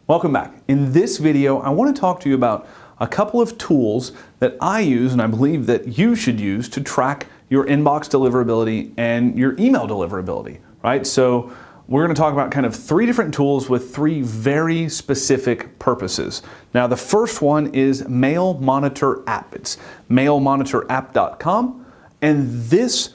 Welcome back. In this video, I want to talk to you about a couple of tools that I use and I believe that you should use to track your inbox deliverability and your email deliverability, right? So we're going to talk about kind of three different tools with three very specific purposes. Now, the first one is Mail Monitor App. It's mailmonitorapp.com, and this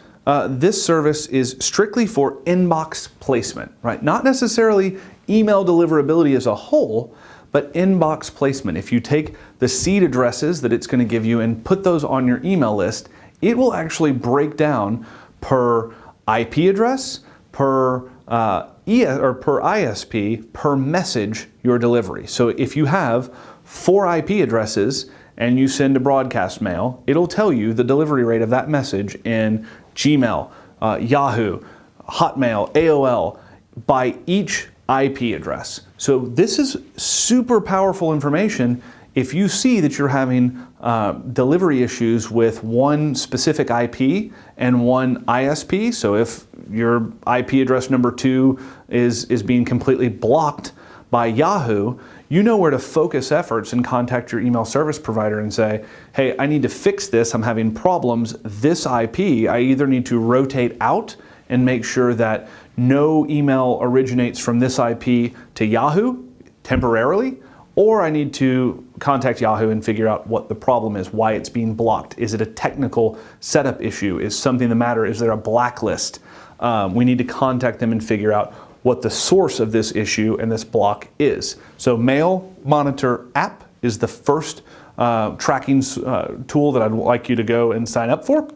service is strictly for inbox placement, right? Not necessarily email deliverability as a whole, but inbox placement. If you take the seed addresses that it's going to give you and put those on your email list, it will actually break down per IP address, per per ISP, per message your delivery. So if you have 4 IP addresses and you send a broadcast mail, it'll tell you the delivery rate of that message in Gmail, Yahoo, Hotmail, AOL, by each IP address. So this is super powerful information if you see that you're having delivery issues with one specific IP and one ISP. So if your IP address number 2 is being completely blocked by Yahoo, you know where to focus efforts and contact your email service provider and say, hey, I need to fix this, I'm having problems. This IP, I either need to rotate out and make sure that no email originates from this IP to Yahoo temporarily, or I need to contact Yahoo and figure out what the problem is, why it's being blocked. Is it a technical setup issue? Is something the matter? Is there a blacklist? We need to contact them and figure out what the source of this issue and this block is. So Mail Monitor App is the first tracking tool that I'd like you to go and sign up for.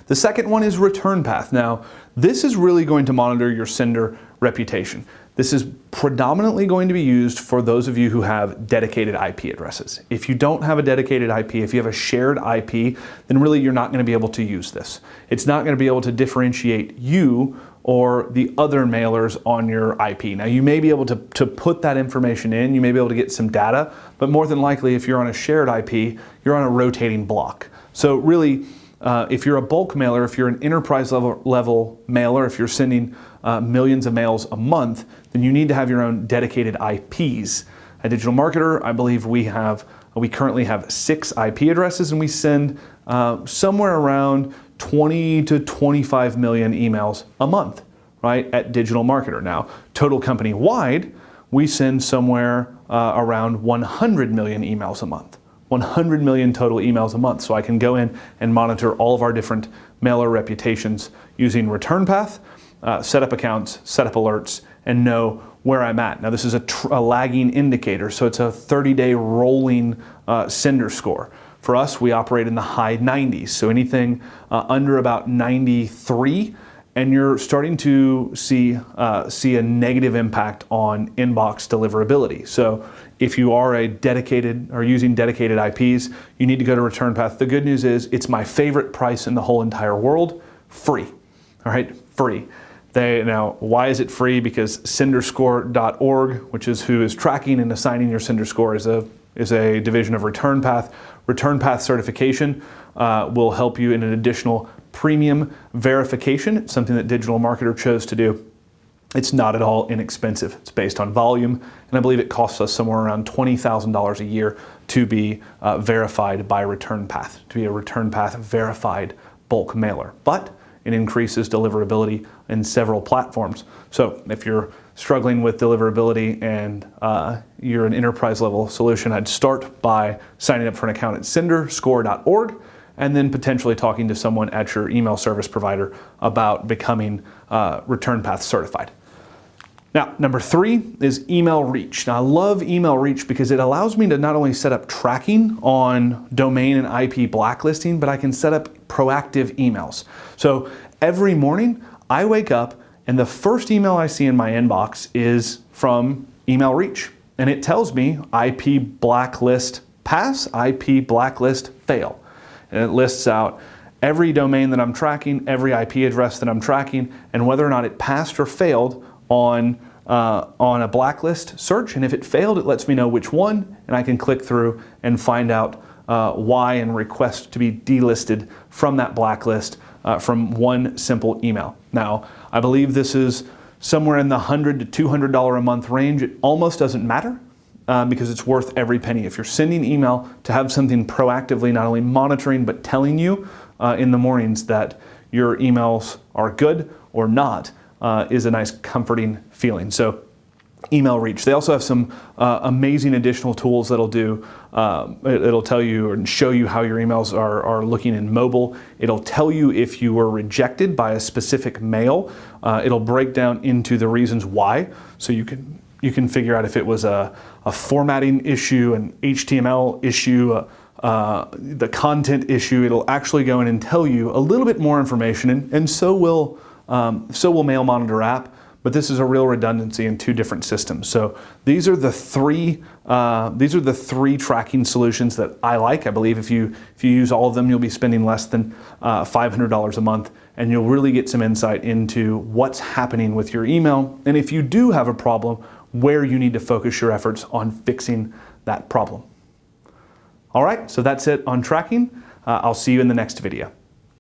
The second one is ReturnPath. Now, this is really going to monitor your sender reputation. This is predominantly going to be used for those of you who have dedicated IP addresses. If you don't have a dedicated IP, if you have a shared IP, then really you're not going to be able to use this. It's not going to be able to differentiate you or the other mailers on your IP. Now, you may be able to put that information in, you may be able to get some data, but more than likely, if you're on a shared IP, you're on a rotating block. So really, if you're a bulk mailer, if you're an enterprise level mailer, if you're sending millions of mails a month, then you need to have your own dedicated IPs. At Digital Marketer, I believe we currently have 6 IP addresses, and we send somewhere around 20 to 25 million emails a month, right, at Digital Marketer. Now, total company wide, we send somewhere around 100 million emails a month. 100 million total emails a month. So I can go in and monitor all of our different mailer reputations using ReturnPath, set up accounts, set up alerts, and know where I'm at. Now, this is a lagging indicator, so it's a 30-day rolling sender score. For us, we operate in the high 90s, so anything under about 93, and you're starting to see a negative impact on inbox deliverability. So if you are a dedicated or using dedicated IPs, you need to go to ReturnPath. The good news is it's my favorite price in the whole entire world, free. All right, free. Now, why is it free? Because senderscore.org, which is who is tracking and assigning your sender score, is a division of ReturnPath. ReturnPath certification will help you in an additional premium verification. It's something that Digital Marketer chose to do. It's not at all inexpensive. It's based on volume, and I believe it costs us somewhere around $20,000 a year to be verified by ReturnPath, to be a ReturnPath verified bulk mailer. But it increases deliverability in several platforms. So if you're struggling with deliverability and you're an enterprise level solution, I'd start by signing up for an account at senderscore.org and then potentially talking to someone at your email service provider about becoming ReturnPath certified. Now, number 3 is Email Reach. Now, I love Email Reach because it allows me to not only set up tracking on domain and IP blacklisting, but I can set up proactive emails. So every morning I wake up and the first email I see in my inbox is from Email Reach. And it tells me IP blacklist pass, IP blacklist fail. And it lists out every domain that I'm tracking, every IP address that I'm tracking, and whether or not it passed or failed on a blacklist search. And if it failed, it lets me know which one, and I can click through and find out why and request to be delisted from that blacklist from one simple email. Now, I believe this is somewhere in the $100 to $200 a month range, it almost doesn't matter because it's worth every penny. If you're sending email, to have something proactively not only monitoring but telling you in the mornings that your emails are good or not is a nice comforting feeling. So Email Reach. They also have some amazing additional tools that'll do, it'll tell you and show you how your emails are looking in mobile. It'll tell you if you were rejected by a specific mail. It'll break down into the reasons why, so you can figure out if it was a formatting issue, an HTML issue, the content issue. It'll actually go in and tell you a little bit more information, and so will Mail Monitor app. But this is a real redundancy in two different systems. So these are the three tracking solutions that I like. I believe if you use all of them, you'll be spending less than $500 a month, and you'll really get some insight into what's happening with your email, and if you do have a problem, where you need to focus your efforts on fixing that problem. All right, so that's it on tracking. I'll see you in the next video.